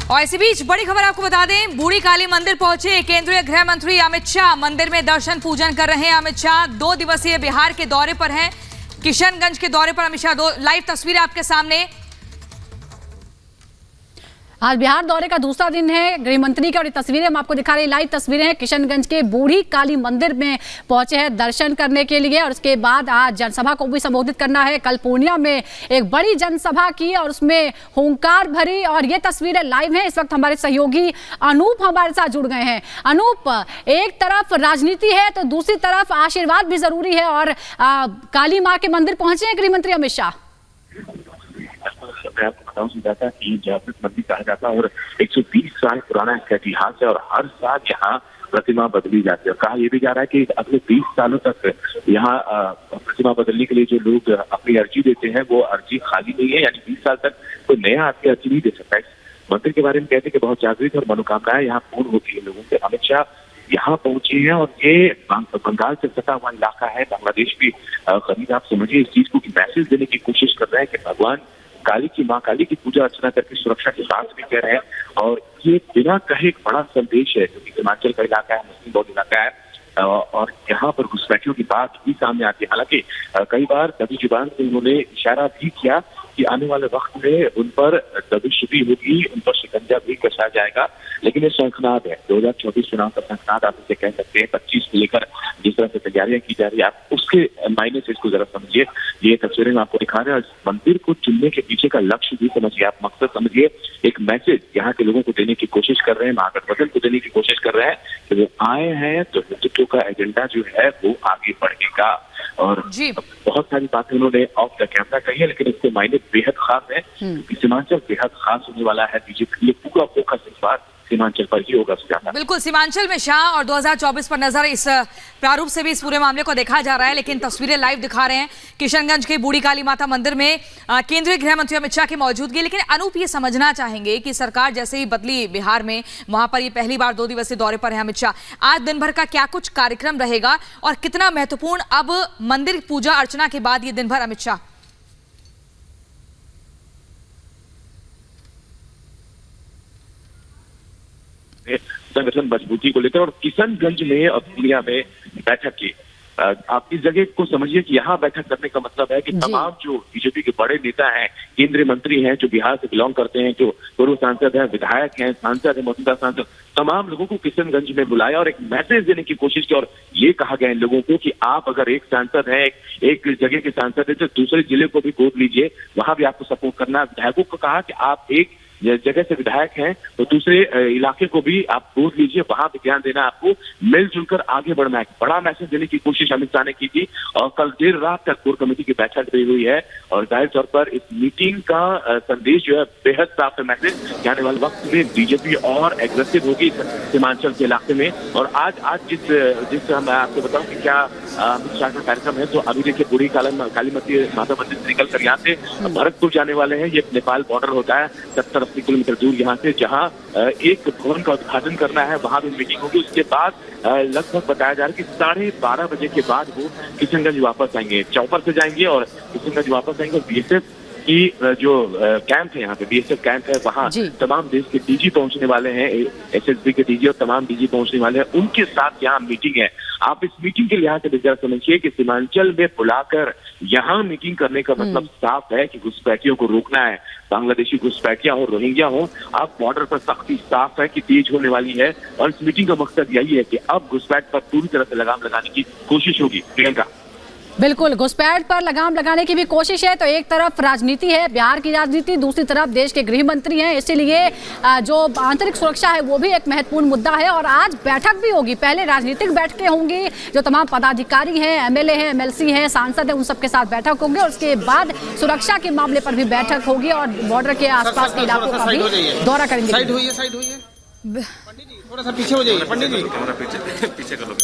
और इसी बीच बड़ी खबर आपको बता दें, बूढ़ी काली मंदिर पहुंचे केंद्रीय गृह मंत्री अमित शाह। मंदिर में दर्शन पूजन कर रहे हैं अमित शाह। 2 दिवसीय बिहार के दौरे पर हैं, किशनगंज के दौरे पर अमित शाह। लाइव तस्वीरें आपके सामने। आज बिहार दौरे का दूसरा दिन है गृह मंत्री का और ये तस्वीरें हम आपको दिखा रहे हैं। लाइव तस्वीरें हैं, किशनगंज के बूढ़ी काली मंदिर में पहुंचे हैं दर्शन करने के लिए और उसके बाद आज जनसभा को भी संबोधित करना है। कल पूर्णिया में एक बड़ी जनसभा की और उसमें हुंकार भरी और ये तस्वीरें लाइव हैं। इस वक्त हमारे सहयोगी अनूप हमारे साथ जुड़ गए हैं। अनूप, एक तरफ राजनीति है तो दूसरी तरफ आशीर्वाद भी जरूरी है और काली माँ के मंदिर पहुंचे हैं गृह मंत्री अमित शाह। मैं आपको बताऊं सुजाता कि जागृत मंदिर कहा जाता है और 120 साल पुराना इसका इतिहास है और हर साल यहाँ प्रतिमा बदली जाती है। कहा यह भी जा रहा है कि अगले 20 सालों तक यहाँ प्रतिमा बदलने के लिए जो लोग अपनी अर्जी देते हैं वो अर्जी खाली नहीं है, यानी 20 साल तक कोई नया आदमी अर्जी नहीं दे सकता। इस मंदिर के बारे में कहते हैं कि बहुत जागृत और मनोकामनाएं यहाँ पूर्ण होती है लोगों से। अमित शाह यहाँ पहुंचे हैं और ये बंगाल से सटा हुआ इलाका है, बांग्लादेश भी करीब। आप समझिए इस चीज को मैसेज देने की कोशिश कर रहे हैं कि भगवान काली की माँ काली की पूजा अर्चना करके सुरक्षा के साथ भी कह रहे हैं और ये बिना कहे एक बड़ा संदेश है क्योंकि हिमाचल का इलाका है, मुस्लिम बहुल इलाका है और यहाँ पर घुसपैठियों की बात भी सामने आती है। हालांकि कई बार दबी जुबान से उन्होंने इशारा भी किया कि आने वाले वक्त में उन पर दबिश भी होगी, उन पर शिकंजा भी कसा जाएगा, लेकिन ये शंखनाद है। 2024 चुनाव का शंखनाद आप इसे कह सकते हैं। 25 को लेकर जिस तरह से तैयारियां की जा रही है, आप उसके मायने से इसको जरा समझिए। ये तस्वीरें में आपको दिखा रहे हैं। मंदिर को चुनने के पीछे का लक्ष्य भी समझिए, आप मकसद समझिए। एक मैसेज यहाँ के लोगों को देने की कोशिश कर रहे हैं, महागठबंधन को देने की कोशिश कर रहे हैं कि वो आए हैं तो हिंदुत्व का एजेंडा जो है वो आगे बढ़ेगा। और बहुत सारी बातें उन्होंने ऑफ द कैमरा कही है, लेकिन इसके मायने बेहद खास है। सीमांचल बेहद खास होने वाला है। बीजेपी के लिए पूरा फोकस इस बार सीमांचल पर ही होगा। बिल्कुल, सीमांचल में शाह और 2024 पर नजर, इस प्रारूप से भी इस पूरे मामले को देखा जा रहा है। लेकिन तस्वीरें लाइव दिखा रहे हैं किशनगंज के बूढ़ी काली माता मंदिर में केंद्रीय गृह मंत्री अमित शाह की मौजूदगी। लेकिन अनूप, ये समझना चाहेंगे कि सरकार जैसे ही बदली बिहार में, वहां पर ये पहली बार 2 दिवसीय दौरे पर है अमित शाह। आज दिन भर का क्या कुछ कार्यक्रम रहेगा और कितना महत्वपूर्ण अब मंदिर पूजा अर्चना के बाद ये दिन भर अमित शाह? संगठन मजबूती को लेकर और किशनगंज में और पूर्णिया में बैठक की। आप इस जगह को समझिए कि यहाँ बैठक करने का मतलब है कि तमाम जो बीजेपी के बड़े नेता हैं, केंद्रीय मंत्री हैं, जो बिहार से बिलोंग करते हैं, जो पूर्व सांसद हैं, विधायक हैं, सांसद हैं, मौजूदा सांसद, तमाम लोगों को किशनगंज में बुलाया और एक मैसेज देने की कोशिश की। और ये कहा गया इन लोगों को कि आप अगर एक सांसद हैं, एक जगह के सांसद है, तो दूसरे जिले को भी गोद लीजिए, वहां भी आपको सपोर्ट करना। विधायकों को कहा कि आप एक जगह से विधायक हैं तो दूसरे इलाके को भी आप गोद लीजिए, वहां भी ध्यान देना, आपको मिलजुल कर आगे बढ़ना है। बड़ा मैसेज देने की कोशिश अमित शाह ने की थी और कल देर रात तक कोर कमेटी की बैठक भी हुई है और जाहिर तौर पर इस मीटिंग का संदेश जो है बेहद साफ है। मैसेज आने वाले वक्त में बीजेपी और एग्रेसिव होगी सीमांचल के इलाके में। और आज जिस मैं आपको बताऊं कि क्या अमित शाह का कार्यक्रम है, तो अभी देखिए बूढ़ी काली माता मंदिर से निकलकर यहाँ से भरतपुर जाने वाले हैं। ये नेपाल बॉर्डर होता है 70-80 किलोमीटर दूर यहाँ से, जहाँ एक भवन का उद्घाटन करना है, वहां भी मीटिंग होगी। उसके बाद लगभग बताया जा रहा है कि 12:30 बजे के बाद वो किशनगंज वापस आएंगे, चौपर से जाएंगे और किशनगंज वापस आएंगे। बीएसएफ की जो कैंप है यहाँ पे, बीएसएफ कैंप है, वहाँ तमाम देश के डीजी पहुंचने वाले हैं, एसएसबी के डीजी और तमाम डीजी पहुंचने वाले हैं, उनके साथ यहाँ मीटिंग है। आप इस मीटिंग के लिहाज से समझिए कि सीमांचल में बुलाकर यहाँ मीटिंग करने का मतलब साफ है कि घुसपैठियों को रोकना है। बांग्लादेशी घुसपैठिया हो, रोहिंग्या हो, अब बॉर्डर पर सख्ती साफ है कि तेज होने वाली है और इस मीटिंग का मकसद यही है कि अब घुसपैठ पर पूरी तरह से लगाम लगाने की कोशिश होगी। प्रियंका, बिल्कुल, घुसपैठ पर लगाम लगाने की भी कोशिश है। तो एक तरफ राजनीति है, बिहार की राजनीति, दूसरी तरफ देश के गृह मंत्री हैं, इसीलिए जो आंतरिक सुरक्षा है वो भी एक महत्वपूर्ण मुद्दा है। और आज बैठक भी होगी, पहले राजनीतिक बैठकें होंगी, जो तमाम पदाधिकारी हैं, एमएलए हैं, एमएलसी हैं, सांसद हैं, उन सबके साथ बैठक होगी और उसके बाद सुरक्षा के मामले पर भी बैठक होगी और बॉर्डर के आसपास के इलाकों का भी दौरा करेंगे। साइड होइए, पंडित जी थोड़ा सा पीछे हो जाइए। पंडित जी पीछे कर लो।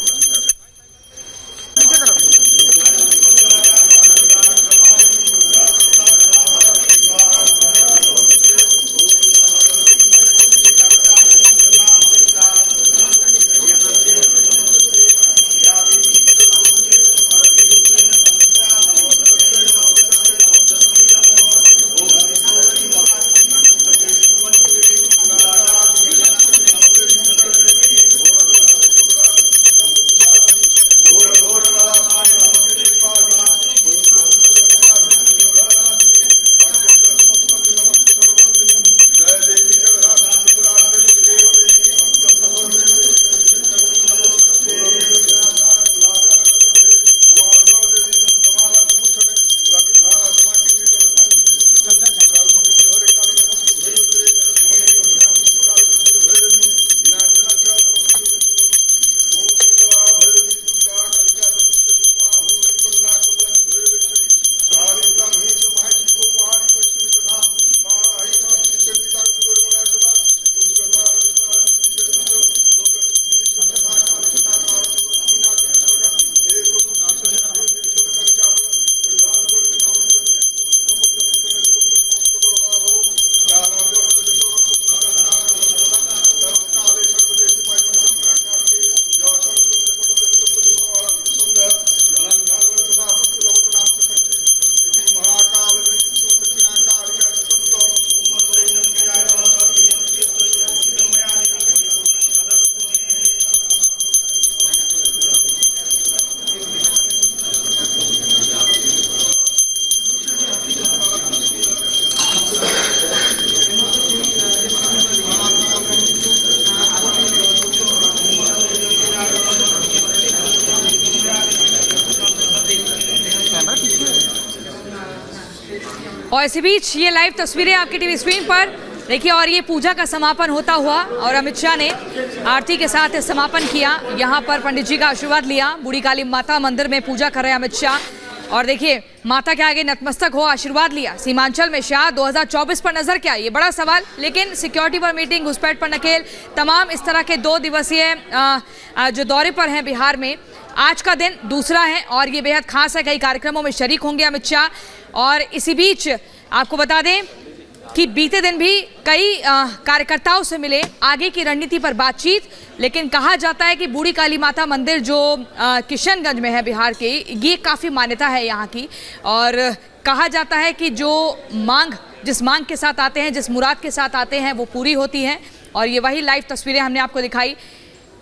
और इसी बीच ये लाइव तस्वीरें आपकी टीवी स्क्रीन पर देखिए, और ये पूजा का समापन होता हुआ और अमित शाह ने आरती के साथ समापन किया। यहाँ पर पंडित जी का आशीर्वाद लिया। बूढ़ी काली माता मंदिर में पूजा कर रहे हैं अमित शाह, और देखिए माता के आगे नतमस्तक हो आशीर्वाद लिया। सीमांचल में शाह 2024 पर नजर क्या, ये बड़ा सवाल। लेकिन सिक्योरिटी पर मीटिंग, घुसपैठ पर नकेल, तमाम इस तरह के 2 दिवसीय जो दौरे पर हैं बिहार में, आज का दिन दूसरा है और ये बेहद खास है। कई कार्यक्रमों में शरीक होंगे अमित शाह। और इसी बीच आपको बता दें कि बीते दिन भी कई कार्यकर्ताओं से मिले, आगे की रणनीति पर बातचीत। लेकिन कहा जाता है कि बूढ़ी काली माता मंदिर जो किशनगंज में है बिहार के, ये काफ़ी मान्यता है यहाँ की, और कहा जाता है कि जो जिस मांग के साथ आते हैं, जिस मुराद के साथ आते हैं, वो पूरी होती हैं। और ये वही लाइव तस्वीरें हमने आपको दिखाई।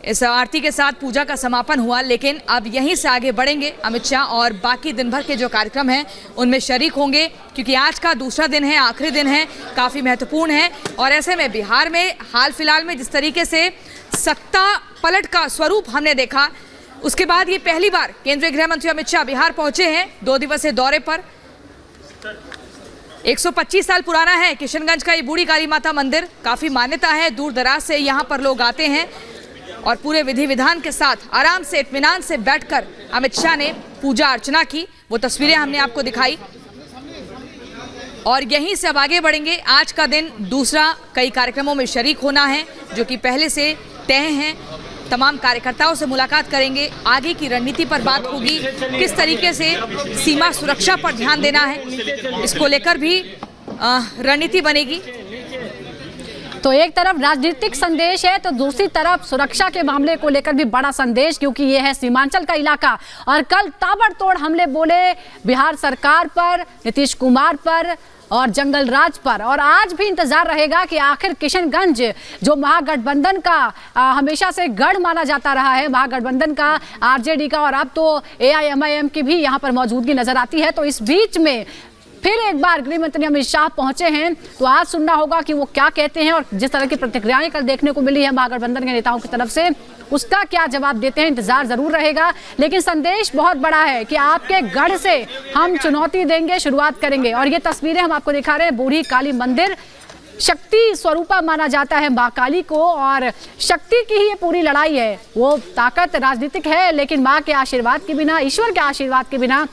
इस आरती के साथ पूजा का समापन हुआ, लेकिन अब यहीं से आगे बढ़ेंगे अमित शाह और बाकी दिन भर के जो कार्यक्रम हैं उनमें शरीक होंगे, क्योंकि आज का दूसरा दिन है, आखिरी दिन है, काफ़ी महत्वपूर्ण है। और ऐसे में बिहार में हाल फिलहाल में जिस तरीके से सत्ता पलट का स्वरूप हमने देखा, उसके बाद ये पहली बार केंद्रीय गृह मंत्री अमित शाह बिहार पहुंचे हैं 2 दिवसीय दौरे पर। 125 साल पुराना है किशनगंज का ये बूढ़ी काली माता मंदिर, काफ़ी मान्यता है, दूर दराज से यहाँ पर लोग आते हैं। और पूरे विधि विधान के साथ आराम से इत्मीनान से बैठकर अमित शाह ने पूजा अर्चना की। वो तस्वीरें हमने आपको दिखाई और यहीं से अब आगे बढ़ेंगे। आज का दिन दूसरा, कई कार्यक्रमों में शरीक होना है जो कि पहले से तय हैं। तमाम कार्यकर्ताओं से मुलाकात करेंगे, आगे की रणनीति पर बात होगी, किस तरीके से सीमा सुरक्षा पर ध्यान देना है, इसको लेकर भी रणनीति बनेगी। तो एक तरफ राजनीतिक संदेश है, तो दूसरी तरफ सुरक्षा के मामले को लेकर भी बड़ा संदेश, क्योंकि ये है सीमांचल का इलाका। और कल ताबड़तोड़ हमले बोले बिहार सरकार पर, नीतीश कुमार पर और जंगल राज पर। और आज भी इंतजार रहेगा कि आखिर किशनगंज जो महागठबंधन का हमेशा से गढ़ माना जाता रहा है, महागठबंधन का, आरजेडी का, और अब तो AIMIM की भी यहाँ पर मौजूदगी नजर आती है। तो इस बीच में फिर एक बार गृह मंत्री अमित शाह पहुंचे हैं, तो आज सुनना होगा कि वो क्या कहते हैं। और जिस तरह की प्रतिक्रियाएं कल देखने को मिली है महागठबंधन के नेताओं की तरफ से, उसका क्या जवाब देते हैं, इंतजार जरूर रहेगा। लेकिन संदेश बहुत बड़ा है कि आपके गढ़ से हम चुनौती देंगे, शुरुआत करेंगे। और ये तस्वीरें हम आपको दिखा रहे हैं, बूढ़ी काली मंदिर, शक्ति स्वरूपा माना जाता है माँ काली को, और शक्ति की ही ये पूरी लड़ाई है। वो ताकत राजनीतिक है, लेकिन माँ के आशीर्वाद के बिना, ईश्वर के आशीर्वाद के बिना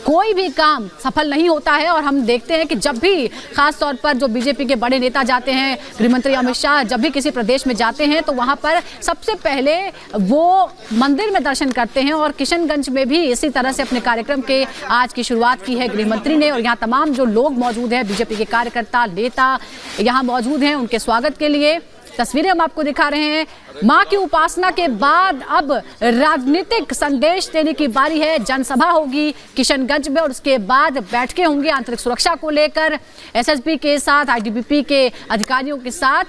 कोई भी काम सफल नहीं होता है। और हम देखते हैं कि जब भी खास तौर पर जो बीजेपी के बड़े नेता जाते हैं, गृहमंत्री अमित शाह जब भी किसी प्रदेश में जाते हैं, तो वहां पर सबसे पहले वो मंदिर में दर्शन करते हैं। और किशनगंज में भी इसी तरह से अपने कार्यक्रम के आज की शुरुआत की है गृहमंत्री ने। और यहाँ तमाम जो लोग मौजूद हैं, बीजेपी के कार्यकर्ता, नेता यहाँ मौजूद हैं उनके स्वागत के लिए। तस्वीरें हम आपको दिखा रहे हैं। मां की उपासना के बाद अब राजनीतिक संदेश देने की बारी है। जनसभा होगी किशनगंज में और उसके बाद बैठकें होंगी आंतरिक सुरक्षा को लेकर, SSB के साथ, ITBP के अधिकारियों के साथ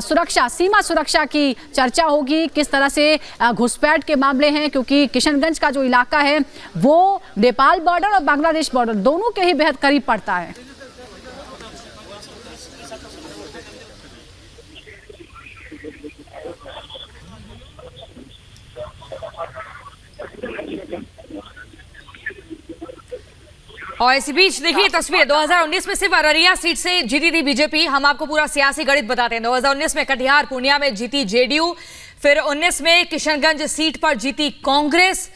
सुरक्षा, सीमा सुरक्षा की चर्चा होगी। किस तरह से घुसपैठ के मामले हैं, क्योंकि किशनगंज का जो इलाका है वो नेपाल बॉर्डर और बांग्लादेश बॉर्डर दोनों के ही बेहद करीब पड़ता है। और इसी बीच देखिए तस्वीर 2019 में सिर्फ अररिया सीट से जीती थी बीजेपी। हम आपको पूरा सियासी गणित बताते हैं। 2019 में कटिहार, पूर्णिया में जीती JDU, फिर 19 में किशनगंज सीट पर जीती कांग्रेस।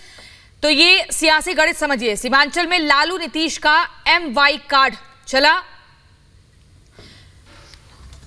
तो ये सियासी गणित समझिए। सीमांचल में लालू नीतीश का MY कार्ड चला